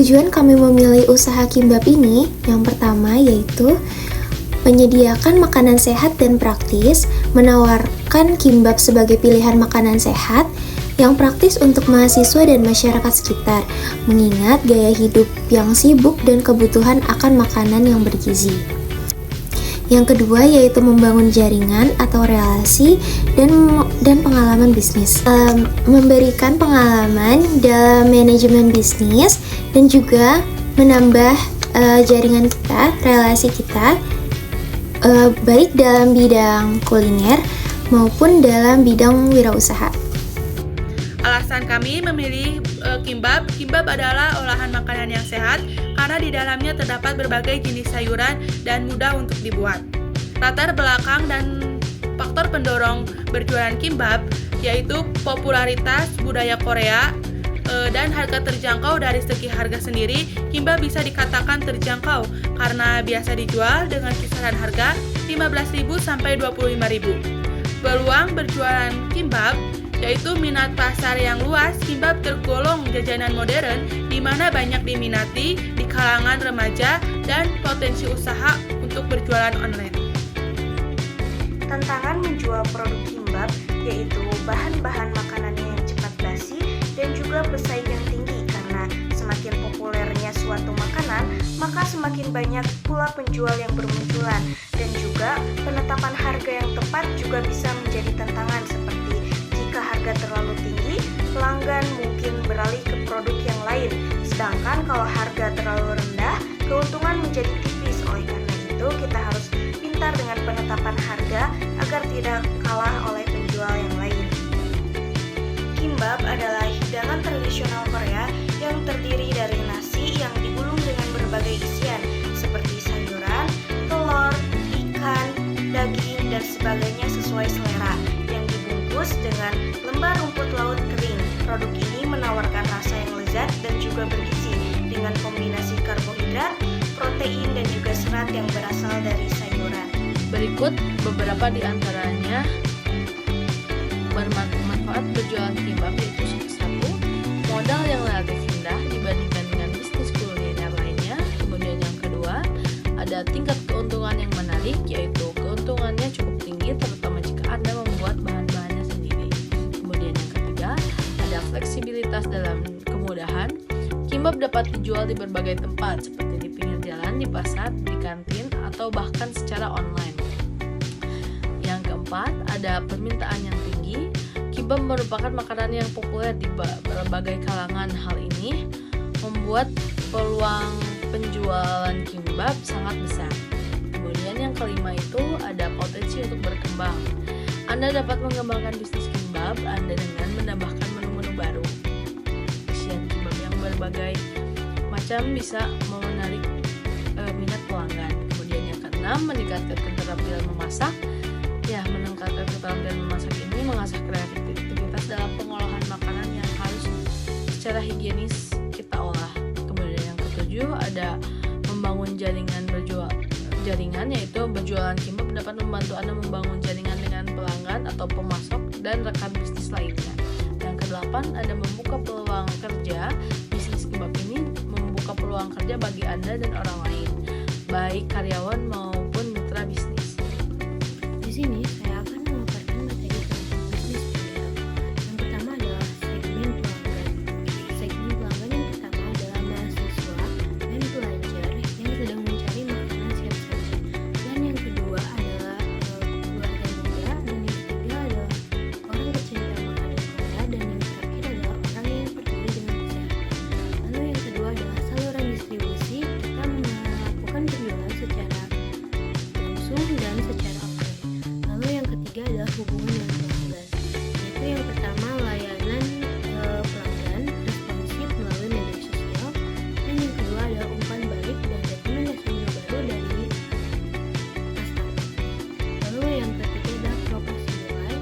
Tujuan kami memilih usaha kimbab ini yang pertama yaitu menyediakan makanan sehat dan praktis, menawarkan kimbab sebagai pilihan makanan sehat yang praktis untuk mahasiswa dan masyarakat sekitar, mengingat gaya hidup yang sibuk dan kebutuhan akan makanan yang bergizi. Yang kedua yaitu membangun jaringan atau relasi dan pengalaman bisnis. Memberikan pengalaman dalam manajemen bisnis dan juga menambah jaringan kita, relasi kita, baik dalam bidang kuliner maupun dalam bidang wirausaha. Alasan kami memilih kimbab adalah olahan makanan yang sehat karena di dalamnya terdapat berbagai jenis sayuran dan mudah untuk dibuat. Latar belakang dan faktor pendorong berjualan kimbab yaitu popularitas budaya Korea dan harga terjangkau. Dari segi harga sendiri, kimbab bisa dikatakan terjangkau karena biasa dijual dengan kisaran harga 15.000 sampai 25.000. Peluang berjualan kimbab yaitu minat pasar yang luas. Kimbab tergolong jajanan modern di mana banyak diminati di kalangan remaja dan potensi usaha untuk berjualan online. Tantangan menjual produk kimbab yaitu bahan-bahan makanannya yang cepat basi dan juga pesaing yang tinggi karena semakin populernya suatu makanan, maka semakin banyak pula penjual yang bermunculan, dan juga penetapan harga yang tepat juga bisa menjadi tantangan, seperti jika harga terlalu tinggi, pelanggan mungkin beralih ke produk yang lain, sedangkan kalau harga terlalu rendah, keuntungan menjadi tipis. Oleh karena itu, kita harus pintar dengan penetapan harga agar tidak kalah oleh penjual yang lain. Kimbab adalah hidangan tradisional Korea yang terdiri dari nasi yang digulung dengan berbagai isian seperti sayuran, telur, ikan, daging, dan sebagainya sesuai selera yang dibungkus dengan lembar rumput laut kering. Produk ini menawarkan rasa yang lezat dan juga bergizi dengan kombinasi karbohidrat, protein, dan juga serat yang berasal dari sayuran. Berikut beberapa di antaranya bermanfaat berjualan kimbab, yaitu 1. Modal yang relatif rendah dibandingkan dengan bisnis kuliner lainnya. Kemudian yang kedua, ada tingkat keuntungan yang menarik, yaitu keuntungannya cukup tinggi terutama jika Anda membuat bahan-bahannya sendiri. Kemudian yang ketiga, ada fleksibilitas dalam kemudahan. Kimbab dapat dijual di berbagai tempat seperti di pinggir jalan, di pasar, di kantin, atau bahkan secara online. Yang keempat, ada permintaan yang tinggi. Kimbab merupakan makanan yang populer di berbagai kalangan. Hal ini membuat peluang penjualan kimbab sangat besar. Kemudian yang kelima itu ada potensi untuk berkembang. Anda dapat mengembangkan bisnis kimbab Anda dengan menambahkan menu-menu baru. Isian kimbab yang berbagai macam bisa menarik minat pelanggan. Kemudian yang keenam, meningkatkan keterampilan memasak. Meningkatkan keterampilan memasak ini mengasah kreativitas dalam pengolahan makanan yang harus secara higienis kita olah. Kemudian yang ketujuh ada membangun jaringan, yaitu berjualan kimbab dapat membantu Anda membangun jaringan dengan pelanggan atau pemasok dan rekan bisnis lainnya. Yang kedelapan ada membuka peluang kerja. Bisnis kimbab ini membuka peluang kerja bagi Anda dan orang lain, baik karyawan maupun mitra bisnis. Di sini saya akan memaparkan materi tentang bisnis kuliner. Yang pertama adalah segmen pelanggan. Segmen pelanggan yang pertama adalah mahasiswa dan pelajar yang sedang mencari makanan siap saji. Dan yang kedua adalah keluarga muda, dan yang ketiga adalah orang pecinta makanan Korea, dan yang terakhir adalah orang yang peduli dengan kesehatan. Lalu yang kedua adalah saluran distribusi. Kita melakukan penjualan secara langsung dan secara lalu yang ketiga adalah hubungan dengan pelanggan, yaitu yang pertama layanan pelanggan responsif melalui media sosial, dan yang kedua adalah umpan balik dan rekomendasi menu baru dari customer. Lalu yang ketiga adalah proporsi nilai,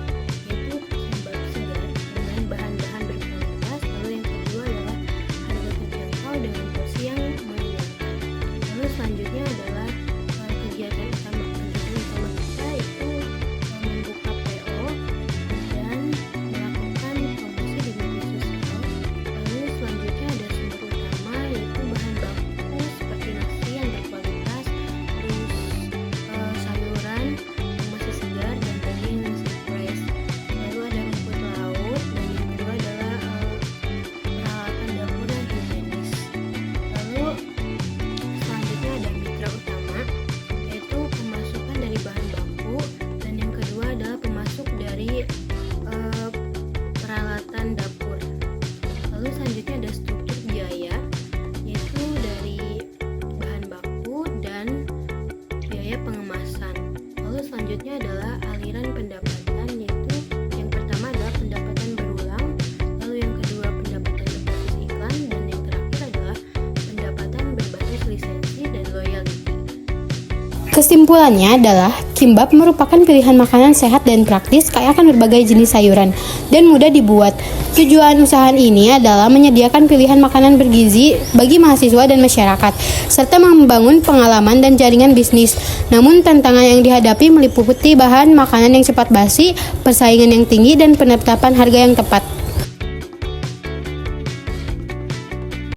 yaitu kimbab segar dengan bahan-bahan berkualitas. Lalu yang kedua adalah harga terjangkau dengan porsi yang menyenangkan. Lalu selanjutnya adalah kegiatan utama kita itu membuka PO selanjutnya adalah aliran pendapatan, yaitu yang pertama adalah pendapatan berulang, lalu yang kedua pendapatan berbasis iklan, dan yang terakhir adalah pendapatan berbasis lisensi dan loyalty. Kesimpulannya adalah kimbap merupakan pilihan makanan sehat dan praktis kaya akan berbagai jenis sayuran dan mudah dibuat. Tujuan usaha ini adalah menyediakan pilihan makanan bergizi bagi mahasiswa dan masyarakat, serta membangun pengalaman dan jaringan bisnis. Namun tantangan yang dihadapi meliputi bahan makanan yang cepat basi, persaingan yang tinggi, dan penetapan harga yang tepat.